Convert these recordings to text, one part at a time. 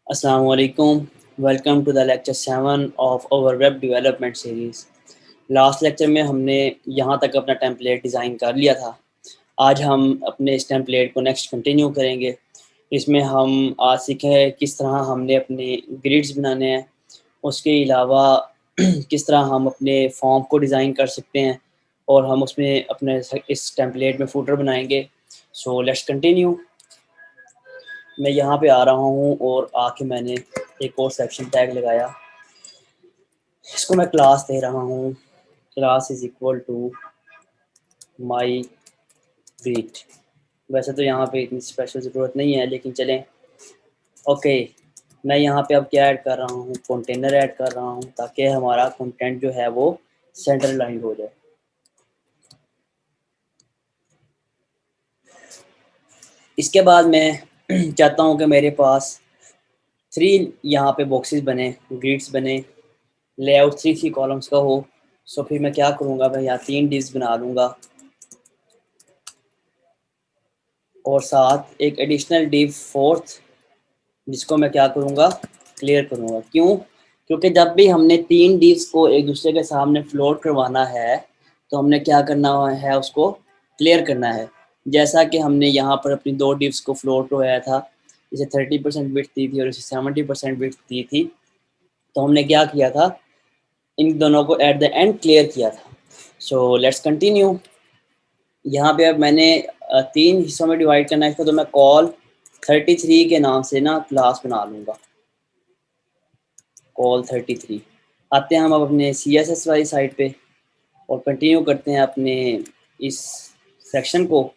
Assalamu alaikum. Welcome to the lecture 7 of our web development series. Last lecture में हमने यहाँ तक अपना टेम्पलेट डिज़ाइन कर लिया था। आज हम अपने इस टेम्पलेट को नेक्स्ट कंटिन्यू करेंगे। इसमें हम आज सीखें किस तरह हमने अपने ग्रिड्स बनाने हैं, उसके अलावा किस तरह हम अपने फॉर्म को डिज़ाइन कर सकते हैं और हम उसमें अपने इस टेम्पलेट में फूटर बनाएंगे। So let's continue. मैं यहाँ पे आ रहा हूँ और आके मैंने एक और सेक्शन टैग लगाया। इसको मैं क्लास दे रहा हूँ, class is equal to my greet. वैसे तो यहाँ पे इतनी स्पेशल ज़रूरत नहीं है, लेकिन चलें। ओके, मैं यहाँ पे अब क्या ऐड कर रहा हूँ, कंटेनर ऐड कर रहा हूँ ताकि हमारा कंटेंट जो है वो सेंटर लाइन हो जाए। इसके बाद मैं चाहता हूँ कि मेरे पास 3 यहाँ पे बॉक्सेस बने, ग्रिड्स बने, लेआउट 3 कॉलम्स का हो। सो फिर मैं क्या करूँगा, मैं यहाँ 3 डिव्स बना लूँगा और साथ एक एडिशनल डिव फोर्थ, जिसको मैं क्या करूँगा, क्लियर करूँगा। क्यों? क्योंकि जब भी हमने 3 डिव्स को एक दूसरे के सामने फ्लोट करवाना है तो हमने क्या करना है, उसको क्लियर करना है। जैसा कि हमने यहाँ पर अपनी 2 डिव्स को फ्लोट करवाया था, इसे 30% विड्थ दी थी और इसे 70% विड्थ दी थी। तो हमने क्या किया था, इन दोनों को एट द एंड क्लियर किया था। So let's continue. यहाँ पे अब मैंने 3 हिस्सों में डिवाइड करना है इसको, तो मैं कॉल 33 के नाम से ना क्लास बना लूँगा, कॉल 33। आते हैं हम अब अपने CSS वाली साइट पे और कंटिन्यू करते हैं अपने इस सेक्शन को।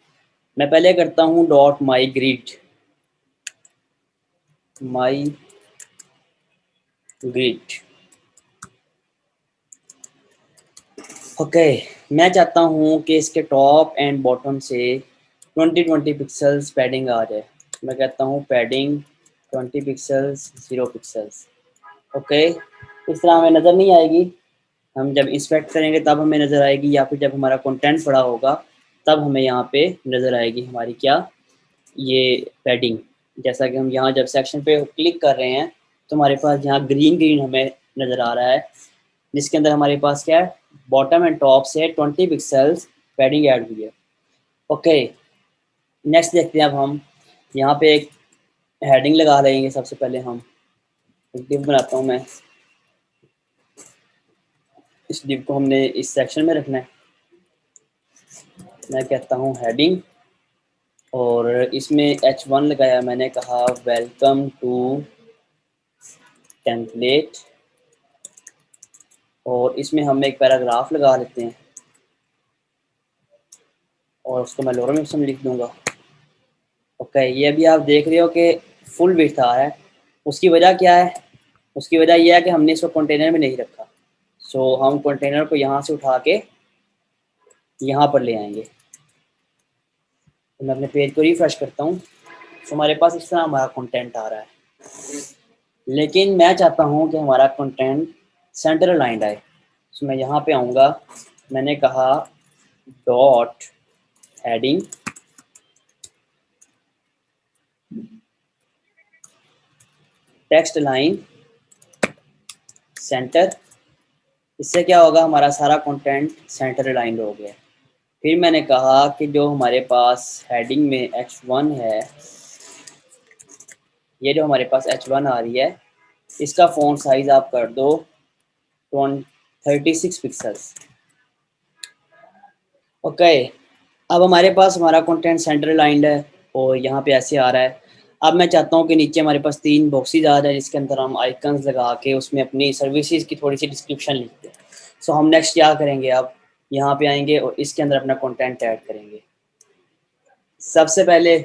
मैं पहले करता हूँ डॉट माई ग्रिड, माई ग्रिड। ओके, मैं चाहता हूँ कि इसके टॉप एंड बॉटम से 20 पिक्सल्स पैडिंग आ जाए। मैं कहता हूँ पैडिंग 20 पिक्सल्स, 0 पिक्सल्स। ओके, इस तरह हमें नज़र नहीं आएगी। हम जब इंस्पेक्ट करेंगे तब हमें नज़र आएगी, या फिर जब हमारा कंटेंट पड़ा होगा तब हमें यहाँ पे नज़र आएगी हमारी क्या, ये पैडिंग। जैसा कि हम यहाँ जब सेक्शन पे क्लिक कर रहे हैं तो हमारे पास यहाँ ग्रीन ग्रीन हमें नज़र आ रहा है, जिसके अंदर हमारे पास क्या है, बॉटम एंड टॉप से 20 पिक्सल्स पैडिंग ऐड हुई है। ओके, नेक्स्ट देखते हैं। अब हम यहाँ पे एक हेडिंग लगा लेंगे। सबसे पहले हम एक डिव बनाता हूँ मैं, इस डिव को हमने इस सेक्शन में रखना है। मैं कहता हूँ हेडिंग और इसमें H1 लगाया, मैंने कहा वेलकम टू टेम्पलेट, और इसमें हम एक पैराग्राफ लगा लेते हैं और उसको मैं लोअर में लिख दूंगा। ओके, ये भी आप देख रहे हो कि फुल विड्थ आ है। उसकी वजह क्या है? उसकी वजह यह है कि हमने इसको कंटेनर में नहीं रखा। सो हम कंटेनर को यहाँ से उठा के यहाँ पर ले आएंगे। तो मैं अपने पेज को रिफ्रेश करता हूँ तो हमारे पास इस तरह हमारा कंटेंट आ रहा है। लेकिन मैं चाहता हूँ कि हमारा कंटेंट सेंटर अलाइंड आए। तो मैं यहाँ पे आऊँगा, मैंने कहा dot heading text line centre. इससे क्या होगा, हमारा सारा कंटेंट सेंटर अलाइंड हो गया। फिर मैंने कहा कि जो हमारे पास हेडिंग में H1 है, ये जो हमारे पास H1 आ रही है, इसका फ़ॉन्ट साइज़ आप कर दो 36 पिक्सल्स। ओके, अब हमारे पास हमारा कंटेंट सेंटर लाइंड है और यहाँ पे ऐसे आ रहा है। अब मैं चाहता हूँ कि नीचे हमारे पास 3 बॉक्सेस आ जाए, जिसके अंदर हम आइकन्स लगा के उसमें अपनी सर्विसेज की थोड़ी सी डिस्क्रिप्शन लिखते हैं। सो हम नेक्स्ट क्या करेंगे, अब यहाँ पे आएंगे और इसके अंदर अपना कंटेंट ऐड करेंगे। सबसे पहले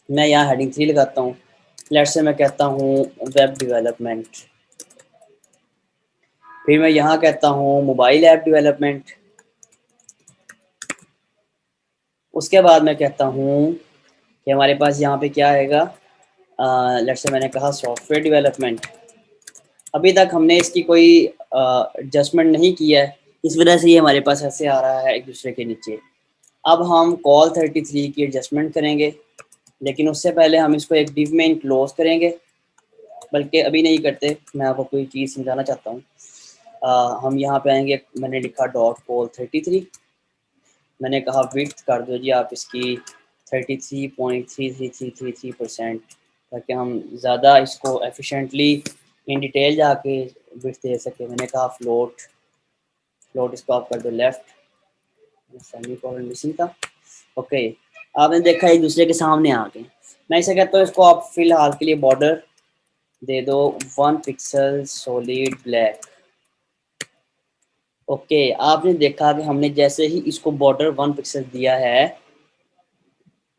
मैं यहाँ हेडिंग 3 लगाता हूँ। लेट्स से मैं कहता हूँ वेब डेवलपमेंट। फिर मैं यहाँ कहता हूँ मोबाइल ऐप डेवलपमेंट। उसके बाद मैं कहता हूँ कि हमारे पास यहाँ पे क्या आएगा, लेट्स से मैंने कहा सॉफ्टवेयर डेवलपमेंट। अभी तक हमने इसकी कोई एडजस्टमेंट नहीं किया है, इस वजह से ये हमारे पास ऐसे आ रहा है एक दूसरे के नीचे। अब हम कॉल 33 की एडजस्टमेंट करेंगे, लेकिन उससे पहले हम इसको एक डिव में इनक्लोज करेंगे बल्कि अभी नहीं करते, मैं आपको कोई चीज़ समझाना चाहता हूँ। हम यहाँ पे आएंगे, मैंने लिखा डॉट पोल 33, मैंने कहा विड्थ कर दो जी आप इसकी 33.33333%, ताकि हम ज़्यादा इसको एफिशिएंटली इन डिटेल जाके विड्थ दे सके। मैंने कहा फ्लोट, फ्लोट इसको आप कर दो लेफ़्ट, सेमी कोलन मिसिंग था। ओके, आपने देखा एक दूसरे के सामने आ गए। मैं इसे कहता हूँ, इसको आप फिलहाल के लिए बॉर्डर दे दो 1 पिक्सल सॉलिड ब्लैक। ओके, आपने देखा कि हमने जैसे ही इसको बॉर्डर 1 पिक्सल दिया है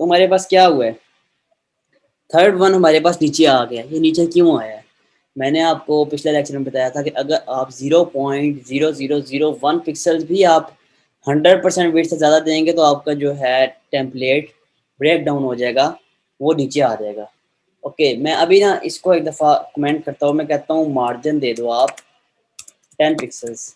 तो हमारे पास क्या हुआ है, थर्ड वन हमारे पास नीचे आ गया। ये नीचे क्यों आया है? मैंने आपको पिछले लेक्चर में बताया था कि अगर आप 0.0001 पिक्सल भी आप 100% वेट से ज़्यादा देंगे तो आपका जो है टेम्पलेट ब्रेक डाउन हो जाएगा, वो नीचे आ जाएगा। ओके, मैं अभी ना इसको एक दफ़ा कमेंट करता हूँ, मैं कहता हूँ मार्जिन दे दो आप 10 पिक्सल्स।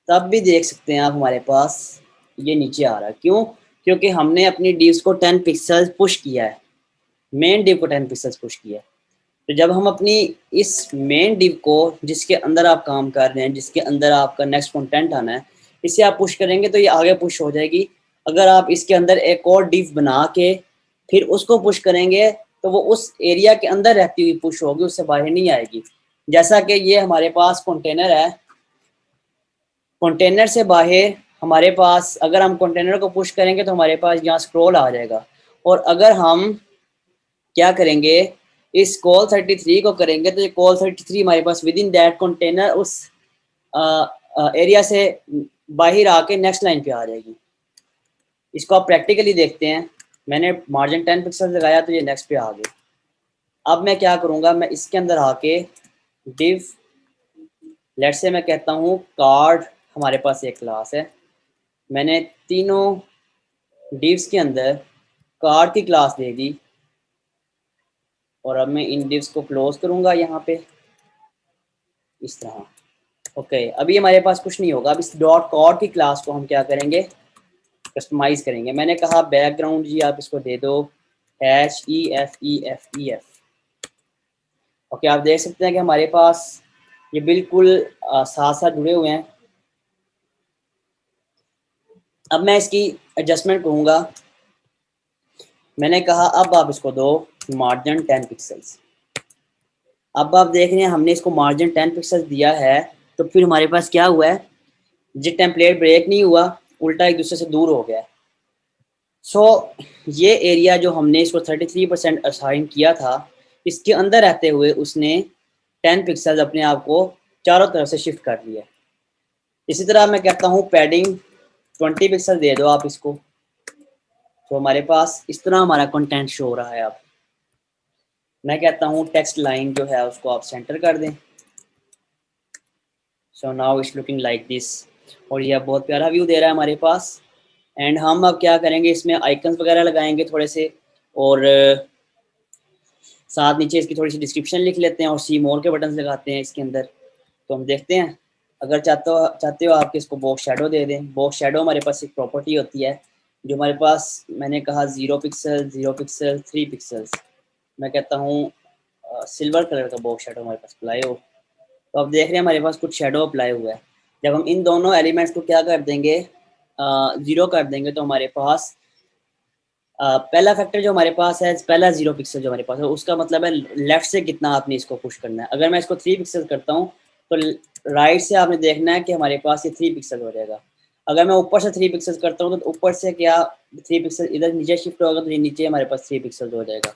तब भी देख सकते हैं आप हमारे पास ये नीचे आ रहा है। क्यों? क्योंकि हमने अपनी डीव्स को 10 पिक्सल्स पुश किया है, मेन डिव को 10 पिक्सल्स पुश किया है। तो जब हम अपनी इस मेन डिव को, जिसके अंदर आप काम कर रहे हैं, जिसके अंदर आपका नेक्स्ट कंटेंट आना है, इसे आप पुश करेंगे तो ये आगे पुश हो जाएगी। अगर आप इसके अंदर एक और डिव बना के फिर उसको पुश करेंगे तो वो उस एरिया के अंदर रहती हुई पुश होगी, उससे बाहर नहीं आएगी। जैसा कि ये हमारे पास कंटेनर है, कंटेनर से बाहर हमारे पास, अगर हम कंटेनर को पुश करेंगे तो हमारे पास यहाँ स्क्रॉल आ जाएगा। और अगर हम क्या करेंगे, इस कॉल 33 को करेंगे तो ये कॉल 33 हमारे पास विद इन दैट कंटेनर उस एरिया से बाहर आके नेक्स्ट लाइन पे आ जाएगी। इसको आप प्रैक्टिकली देखते हैं। मैंने मार्जिन 10 पिक्सल लगाया तो ये नेक्स्ट पे आ गई। अब मैं क्या करूँगा, मैं इसके अंदर आके डिव, लेट से मैं कहता हूँ कार्ड, हमारे पास एक क्लास है, मैंने तीनों डिव्स के अंदर कार्ड की क्लास दे दी। और अब मैं इन डिव्स को क्लोज करूँगा यहाँ पे इस तरह। ओके, अभी हमारे पास कुछ नहीं होगा। अब इस डॉट कॉर्ड की क्लास को हम क्या करेंगे, कस्टमाइज करेंगे। मैंने कहा बैकग्राउंड जी आप इसको दे दो HEFEFEF। ओके, आप देख सकते हैं कि हमारे पास ये बिल्कुल साथ साथ जुड़े हुए हैं। अब मैं इसकी एडजस्टमेंट करूँगा। मैंने कहा अब आप इसको दो मार्जिन 10 पिक्सल्स। अब आप देख रहे हैं हमने इसको मार्जिन 10 पिक्सल्स दिया है, तो फिर हमारे पास क्या हुआ है, जी टेम्पलेट ब्रेक नहीं हुआ, उल्टा एक दूसरे से दूर हो गया। सो ये एरिया जो हमने इसको 33% असाइन किया था, इसके अंदर रहते हुए उसने 10 पिक्सल अपने आप को चारों तरफ से शिफ्ट कर लिया। इसी तरह मैं कहता हूँ पैडिंग 20 पिक्सल दे दो आप इसको, तो हमारे पास इस तरह हमारा कंटेंट शो हो रहा है। अब मैं कहता हूँ टेक्स्ट लाइन जो है उसको आप सेंटर कर दें। So now it's looking like this, और यह बहुत प्यारा व्यू दे रहा है हमारे पास। एंड हम अब क्या करेंगे, इसमें आइकन्स वगैरह लगाएंगे थोड़े से, और साथ नीचे इसकी थोड़ी सी डिस्क्रिप्शन लिख लेते हैं और सी मोर के बटन लगाते हैं इसके अंदर। तो हम देखते हैं, अगर चाहते हो आप इसको बॉक्स शेडो दे दें। बॉक्स शेडो हमारे पास एक प्रॉपर्टी होती है जो हमारे पास, मैंने कहा 0 पिक्सल 0 पिक्सल 3 पिक्सल्स, मैं कहता हूँ सिल्वर कलर का बॉक्स शेडो हमारे पास अप्लाई हो। तो आप देख रहे हैं हमारे पास कुछ शेडो अप्लाई हुआ है। जब हम इन दोनों एलिमेंट्स को क्या कर देंगे, ज़ीरो कर देंगे, तो हमारे पास पहला फैक्टर जो हमारे पास है, पहला 0 पिक्सल जो हमारे पास है, उसका मतलब है लेफ्ट से कितना आपने इसको पुश करना है। अगर मैं इसको 3 पिक्सल करता हूँ तो राइट से आपने देखना है कि हमारे पास ये 3 पिक्सल हो जाएगा। अगर मैं ऊपर से 3 पिक्सल करता हूँ तो ऊपर से क्या 3 पिक्सल इधर नीचे शिफ्ट होगा, तो ये नीचे हमारे पास 3 पिक्सल हो जाएगा।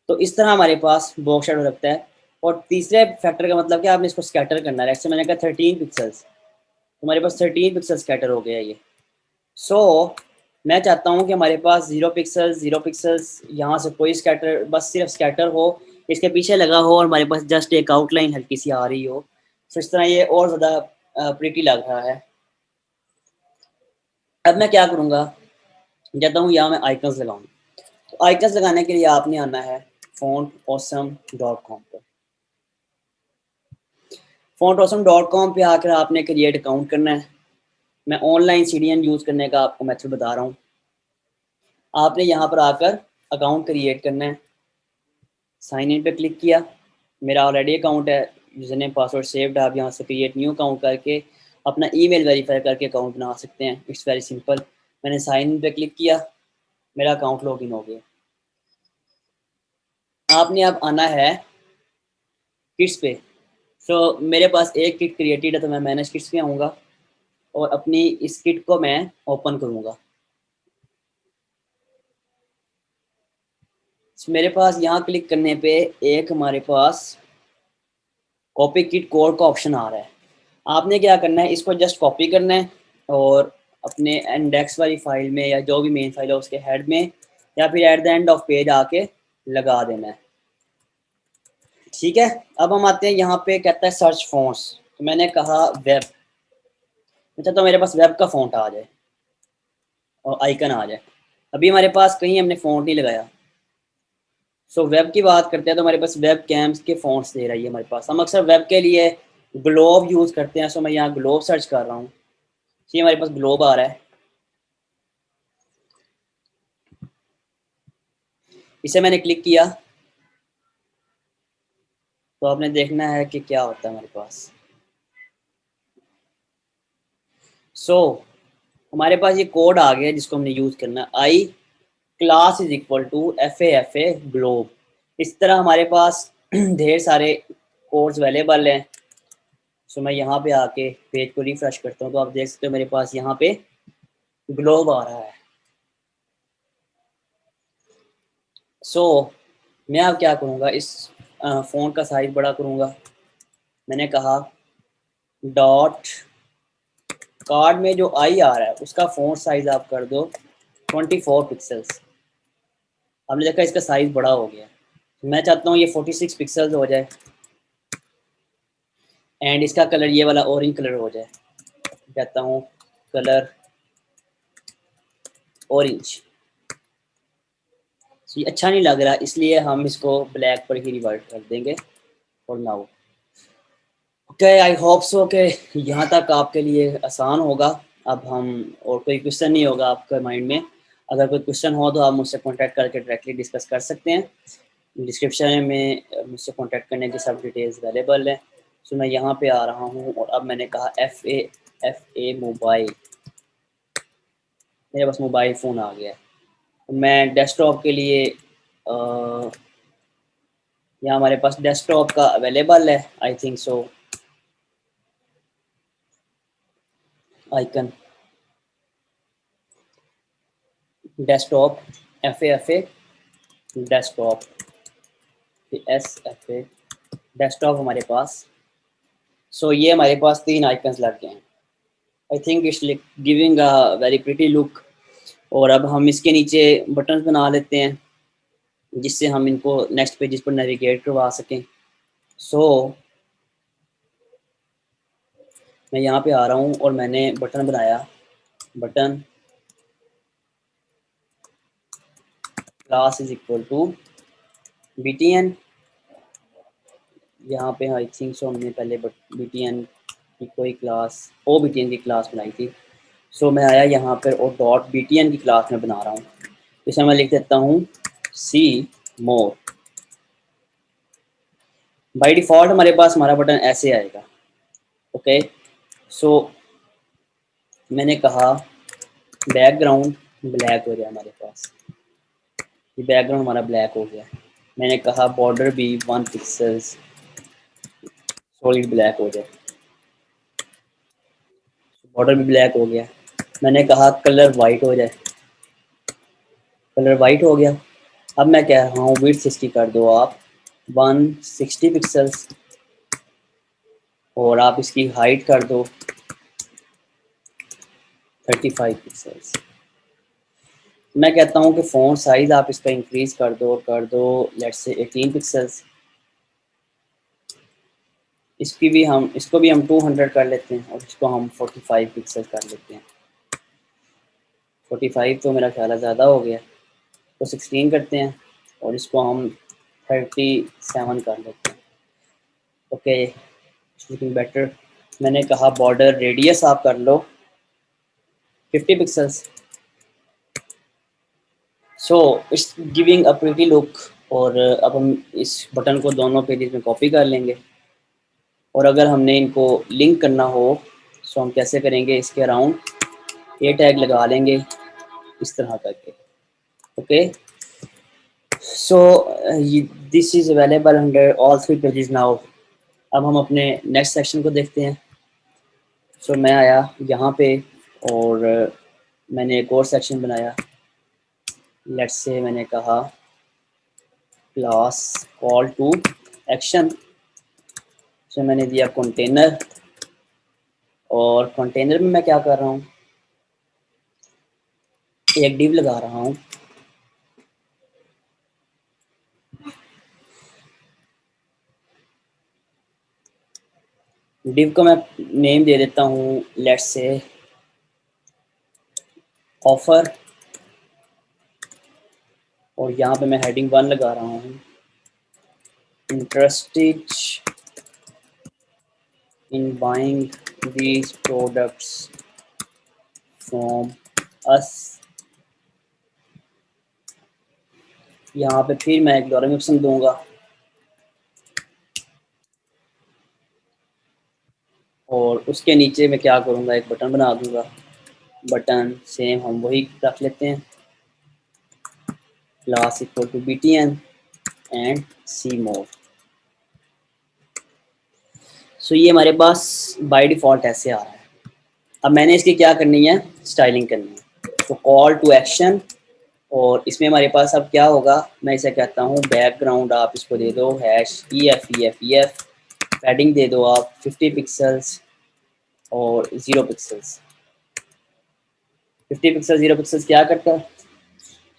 तो इस तरह हमारे पास बॉक्स शेडो रखता है। और तीसरे फैक्टर का मतलब कि आपने इसको स्कैटर करना है। जैसे मैंने कहा 13 पिक्सल्स, हमारे पास 13 पिक्सल स्कैटर हो गया ये। सो मैं चाहता हूँ कि हमारे पास 0 पिक्सल्स यहाँ से कोई स्कैटर, बस सिर्फ स्कैटर हो, इसके पीछे लगा हो और हमारे पास जस्ट एक आउटलाइन हल्की सी आ रही हो। सो इस तरह ये और ज़्यादा प्रिटी लग रहा है। अब मैं क्या करूँगा, चाहता हूँ यहाँ मैं आइकन्स लगाऊँ। तो आइकन्स लगाने के लिए आपने आना है fontawesome.com पर। fontawesome.com पे आकर आपने क्रिएट अकाउंट करना है। मैं ऑनलाइन CDN यूज़ करने का आपको मेथड बता रहा हूँ। आपने यहाँ पर आकर अकाउंट क्रिएट करना है। साइन इन पे क्लिक किया, मेरा ऑलरेडी अकाउंट है, यूज़र नेम पासवर्ड सेव्ड, आप यहाँ से क्रिएट न्यू अकाउंट करके अपना ईमेल वेरीफाई करके अकाउंट बना सकते हैं। It's very simple. मैंने साइन इन पे क्लिक किया, मेरा अकाउंट लॉगिन हो गया। आपने अब आना है किट्स पे। मेरे पास एक किट क्रिएटेड है, तो मैं मैनेज किट्स पे आऊँगा और अपनी इस किट को मैं ओपन करूँगा। मेरे पास यहाँ क्लिक करने पे एक हमारे पास कॉपी किट कोड का ऑप्शन आ रहा है। आपने क्या करना है, इसको जस्ट कॉपी करना है और अपने इंडेक्स वाली फाइल में या जो भी मेन फाइल है उसके हेड में या फिर at the end of page आके लगा देना है। ठीक है, अब हम आते हैं यहाँ पे, कहता है सर्च फॉन्ट्स, तो मैंने कहा वेब। अच्छा, तो मेरे पास वेब का फॉन्ट आ जाए और आइकन आ जाए। अभी हमारे पास कहीं हमने फॉन्ट नहीं लगाया। वेब की बात करते हैं तो हमारे पास वेब कैम्स के फॉन्ट्स दे रही है हमारे पास। हम अक्सर वेब के लिए ग्लोब यूज़ करते हैं, सो मैं यहाँ ग्लोब सर्च कर रहा हूँ। ये हमारे पास ग्लोब आ रहा है, इसे मैंने क्लिक किया तो आपने देखना है कि क्या होता है हमारे पास। हमारे पास ये कोड आ गया जिसको हमने यूज़ करना है, i class is equal to F A globe. इस तरह हमारे पास ढेर सारे कोड्स अवेलेबल हैं। मैं यहाँ पे आके पेज को रिफ्रेश करता हूँ तो आप देख सकते हो मेरे पास यहाँ पे ग्लोब आ रहा है। मैं अब क्या करूँगा, इस फ़ॉन्ट का साइज़ बड़ा करूँगा। मैंने कहा डॉट कार्ड में जो आई आ रहा है उसका फ़ॉन्ट साइज़ आप कर दो 24 पिक्सल्स। हमने देखा इसका साइज़ बड़ा हो गया। मैं चाहता हूँ ये 46 पिक्सल्स हो जाए एंड इसका कलर ये वाला ऑरेंज कलर हो जाए। कहता हूँ कलर ऑरेंज। ये अच्छा नहीं लग रहा, इसलिए हम इसको ब्लैक पर ही रिवर्ट कर देंगे for now. Okay, I hope so कि यहाँ तक आपके लिए आसान होगा। अब हम, और कोई क्वेश्चन नहीं होगा आपके माइंड में। अगर कोई क्वेश्चन हो तो आप मुझसे कांटेक्ट करके डायरेक्टली डिस्कस कर सकते हैं। डिस्क्रिप्शन में मुझसे कांटेक्ट करने की सब डिटेल्स अवेलेबल हैं। मैं यहाँ पे आ रहा हूँ और अब मैंने कहा एफ ए मोबाइल। मेरे पास मोबाइल फ़ोन आ गया है। मैं डेस्कटॉप के लिए यहाँ हमारे पास डेस्कटॉप का अवेलेबल है, I think so, icon desktop F A desktop S F A desktop हमारे पास। ये हमारे पास 3 आइकन्स लग गए हैं। I think it's giving a very pretty look. और अब हम इसके नीचे बटन्स बना लेते हैं जिससे हम इनको नेक्स्ट पेजेस पर नेविगेट करवा सकें। मैं यहाँ पे आ रहा हूँ और मैंने बटन बनाया, button class is equal to BTN। यहाँ पे आई थिंक सो हमने पहले BTN की कोई क्लास, BTN की क्लास बनाई थी। मैं आया यहाँ पर और डॉट BTN की क्लास में बना रहा हूँ। इसे मैं लिख देता हूँ सी मोर। बाय डिफ़ॉल्ट हमारे पास हमारा बटन ऐसे आएगा। ओके, मैंने कहा बैकग्राउंड ब्लैक हो गया हमारे पास, ये बैकग्राउंड हमारा ब्लैक हो गया। मैंने कहा बॉर्डर भी 1 पिक्सल्स सॉलिड ब्लैक हो जाए, बॉर्डर भी ब्लैक हो गया। मैंने कहा कलर वाइट हो जाए, कलर वाइट हो गया। अब मैं कह रहा हूँ विड्थ इसकी कर दो आप 160 पिक्सल्स और आप इसकी हाइट कर दो 35 पिक्सल्स। मैं कहता हूँ कि फ़ॉन्ट साइज़ आप इसका इंक्रीज़ कर दो लेट्स से 18 पिक्सल्स। इसको भी हम 200 कर लेते हैं और इसको हम 45 पिक्सल कर लेते हैं। 45 तो मेरा ख्याल है ज़्यादा हो गया, तो 16 करते हैं और इसको हम 37 कर लेते हैं। Okay, looking better. मैंने कहा बॉर्डर रेडियस आप कर लो 50 pixels. It's giving a pretty look. और अब हम इस बटन को दोनों पेजेस में कॉपी कर लेंगे। और अगर हमने इनको लिंक करना हो तो हम कैसे करेंगे, इसके अराउंड ए टैग लगा लेंगे इस तरह करके। Okay, so this is available under all 3 pages now. अब हम अपने नेक्स्ट सेक्शन को देखते हैं। सो मैं आया यहाँ पे और मैंने एक और सेक्शन बनाया। लेट्स से मैंने कहा क्लास कॉल टू एक्शन, सो मैंने दिया कंटेनर। और कंटेनर में मैं क्या कर रहा हूँ, एक डिव लगा रहा हूँ। डिव को मैं नेम दे देता हूँ, लेट्स से ऑफर। और यहाँ पे मैं हेडिंग 1 लगा रहा हूँ, interested in buying these products from us. यहाँ पे फिर मैं एक लॉरम ऑप्शन दूंगा और उसके नीचे मैं क्या करूँगा, एक बटन बना दूंगा। बटन सेम हम वही रख लेते हैं, class equal to btn and see more. So ये हमारे पास बाय डिफ़ॉल्ट ऐसे आ रहा है। अब मैंने इसकी क्या करनी है, स्टाइलिंग करनी है। तो कॉल टू एक्शन, और इसमें हमारे पास अब क्या होगा, मैं इसे कहता हूँ बैकग्राउंड। आप इसको दे दो हैश EF पैडिंग दे दो आप 50 पिक्सल्स और 0 पिक्सल्स। 50 पिक्सल 0 पिक्सल्स क्या करता है,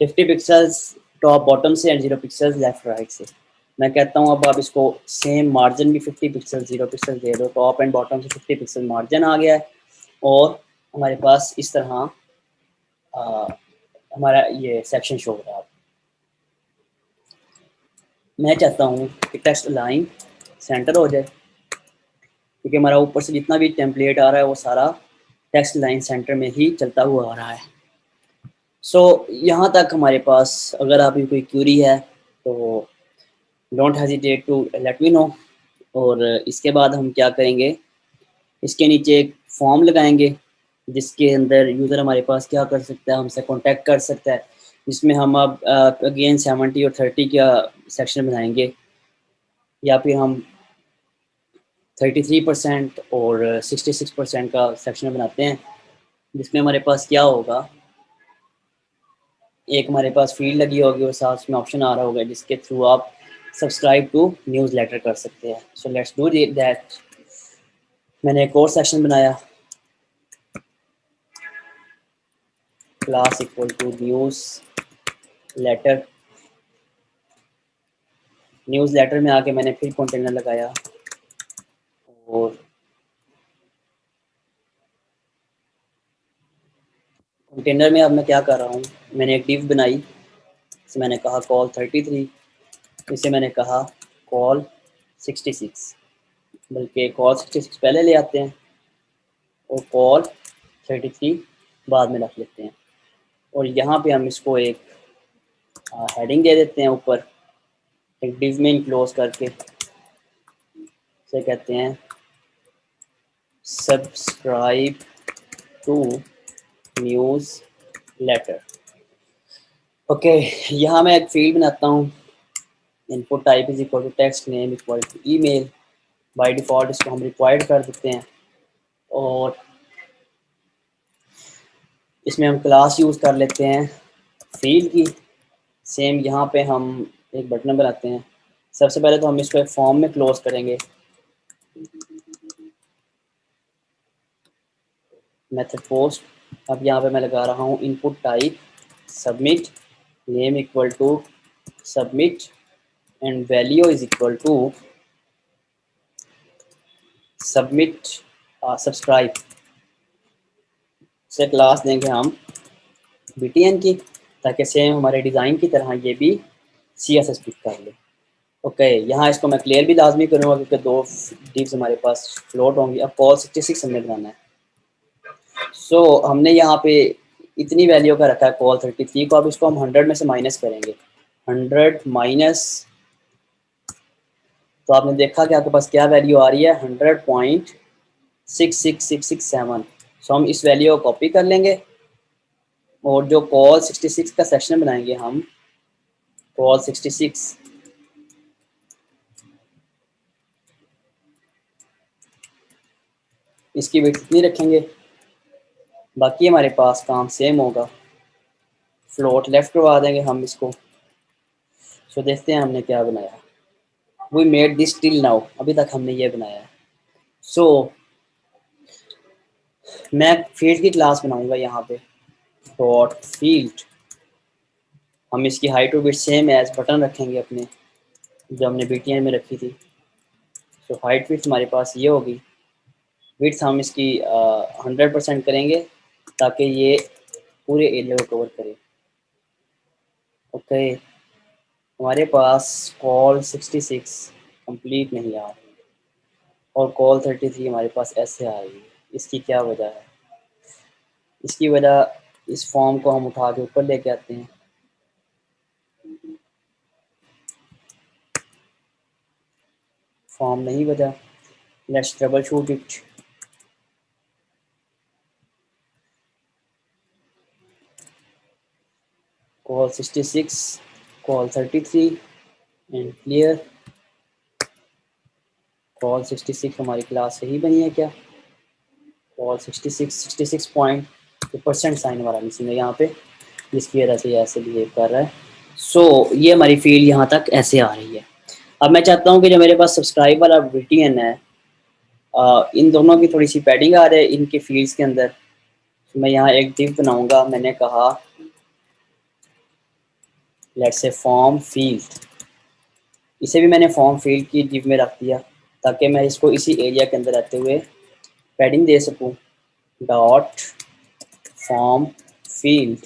50 पिक्सल्स टॉप बॉटम से एंड 0 पिक्सल्स लेफ्ट राइट से। मैं कहता हूँ अब आप इसको सेम मार्जिन भी 50 पिक्सल 0 पिक्सल दे दो, टॉप एंड बॉटम से 50 पिक्सल मार्जिन आ गया है। और हमारे पास इस तरह हमारा ये सेक्शन शो हो रहा है। मैं चाहता हूँ कि टेक्स्ट लाइन सेंटर हो जाए, क्योंकि हमारा ऊपर से जितना भी टेम्पलेट आ रहा है वो सारा टेक्स्ट लाइन सेंटर में ही चलता हुआ आ रहा है। सो यहाँ तक हमारे पास अगर आपकी कोई क्यूरी है तो don't hesitate to let me know. और इसके बाद हम क्या करेंगे, इसके नीचे एक फॉर्म लगाएंगे जिसके अंदर यूज़र हमारे पास क्या कर सकता है, हमसे कांटेक्ट कर सकता है, जिसमें हम अब अगेन 70 और 30 का सेक्शन बनाएंगे, या फिर हम 33% और 66% का सेक्शन बनाते हैं। जिसमें हमारे पास क्या होगा, एक हमारे पास फील्ड लगी होगी और साथ में ऑप्शन आ रहा होगा जिसके थ्रू आप सब्सक्राइब टू न्यूज़ लेटर कर सकते हैं। So let's do that. मैंने एक और सेक्शन बनाया, class equal to newsletter. Newsletter में आके मैंने फिर कंटेनर लगाया और कंटेनर में अब मैं क्या कर रहा हूँ, मैंने एक डिव बनाई, इसे मैंने कहा कॉल 33, इसे मैंने कहा कॉल 66, बल्कि कॉल 66 पहले ले आते हैं और कॉल 33 बाद में रख लेते हैं। और यहाँ पे हम इसको एक हेडिंग दे देते हैं ऊपर, एक डिव में इनक्लोज करके, इसे कहते हैं subscribe to newsletter. Okay, यहाँ मैं एक फील्ड बनाता हूँ, input type is equal to text name equal to email. By default इसको हम रिक्वायर्ड कर देते हैं और इसमें हम क्लास यूज़ कर लेते हैं फील्ड की। सेम यहाँ पे हम एक बटन बनाते हैं। सबसे पहले तो हम इसको एक फॉर्म में क्लोज करेंगे, मेथड पोस्ट। अब यहाँ पे मैं लगा रहा हूँ input type submit, name equal to submit and value is equal to submit subscribe. से क्लास देंगे हम btn की, ताकि सेम हमारे डिज़ाइन की तरह ये भी CSS पिक कर ले। ओके, यहाँ इसको मैं क्लियर भी लाजमी करूँगा क्योंकि दो डिव्स हमारे पास फ्लोट होंगी। अब कॉल 66 हमने बनाना है। सो हमने यहाँ पे इतनी वैल्यू का रखा है कॉल 33 को, अब इसको हम 100 में से माइनस करेंगे। 100 माइनस, तो आपने देखा कि आपके पास क्या वैल्यू आ रही है, 100.66667। सो हम इस वैल्यू को कॉपी कर लेंगे और जो कॉल 66 का सेक्शन बनाएंगे हम, कॉल 66, इसकी विड्थ कितनी रखेंगे, बाकी हमारे पास काम सेम होगा, फ्लोट लेफ्ट करवा देंगे हम इसको। सो देखते हैं हमने क्या बनाया। We made this till now, अभी तक हमने ये बनाया है। सो मैं फील्ड की क्लास बनाऊंगा यहाँ पे, डॉट फील्ड। हम इसकी हाइट और विड्थ सेम एज बटन रखेंगे अपने, जो हमने बीटीएन में रखी थी। सो हाइट विड्थ हमारे पास ये होगी, विड्थ हम इसकी 100% करेंगे ताकि ये पूरे एरिया को कवर करे। ओके, हमारे पास कॉल 66 कंप्लीट नहीं आ रही और कॉल 33 हमारे पास ऐसे आ रही है। इसकी क्या वजह है? इसकी वजह, इस फॉर्म को हम उठा के ऊपर लेके आते हैं। फॉर्म नहीं बजा, let's trouble shoot it. Call 66, call 33 and clear. Call 66 हमारी क्लास सही बनी है क्या? कॉल 66 पॉइंट, तो परसेंट साइन वाला मिसिंग है यहाँ पे, जिसकी वजह से ये ऐसे बिहेव कर रहा है। सो ये हमारी फील्ड यहाँ तक ऐसे आ रही है। अब मैं चाहता हूँ कि जो मेरे पास सब्सक्राइब वाला BTN है, इन दोनों की थोड़ी सी पैडिंग आ रही है इनके फील्ड्स के अंदर। तो मैं यहाँ एक डिव बनाऊंगा, मैंने कहा लेट्स से फॉर्म फील्ड, इसे भी मैंने फॉर्म फील्ड की डिव में रख दिया ताकि मैं इसको इसी एरिया के अंदर रहते हुए पैडिंग दे सकूँ। डॉट फॉर्म फील्ड,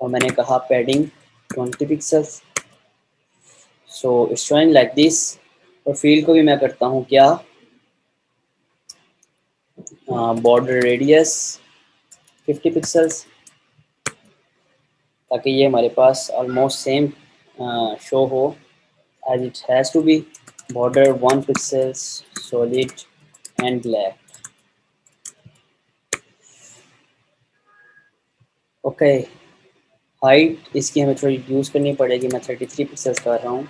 और मैंने कहा padding 20 pixels. So it's showing like this. और फील्ड को भी मैं करता हूँ क्या, बॉर्डर रेडियस 50 पिक्सल्स, ताकि ये हमारे पास ऑलमोस्ट सेम शो हो as it has to be. Border 1 pixels, solid and black. Okay, height इसकी हमें थोड़ी रिड्यूस करनी पड़ेगी, मैं 33 पिक्सल्स कर रहा हूँ,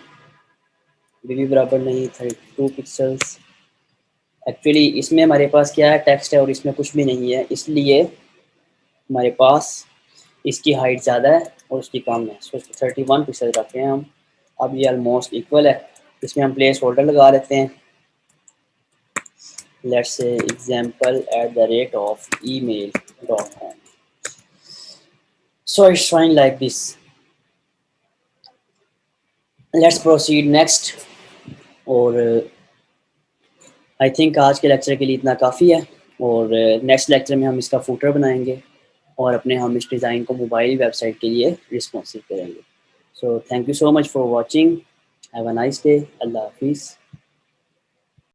भी बराबर नहीं, 32 पिक्सल्स। एक्चुअली इसमें हमारे पास क्या है, टेक्स्ट है और इसमें कुछ भी नहीं है, इसलिए हमारे पास इसकी हाइट ज़्यादा है और उसकी कम है। सो 31 पिक्सल रखते हैं हम। अब ये ऑलमोस्ट इक्वल है, इसमें हम प्लेस होल्डर लगा लेते हैं। Let's say example @email.com। So it's fine like this. Let's proceed next. और आई थिंक आज के लेक्चर के लिए इतना काफ़ी है, और नेक्स्ट लेक्चर में हम इसका फूटर बनाएंगे और अपने हम इस डिज़ाइन को मोबाइल वेबसाइट के लिए रिस्पॉन्सिव करेंगे। So thank you so much for watching, have a nice day, अल्लाह हाफिज़।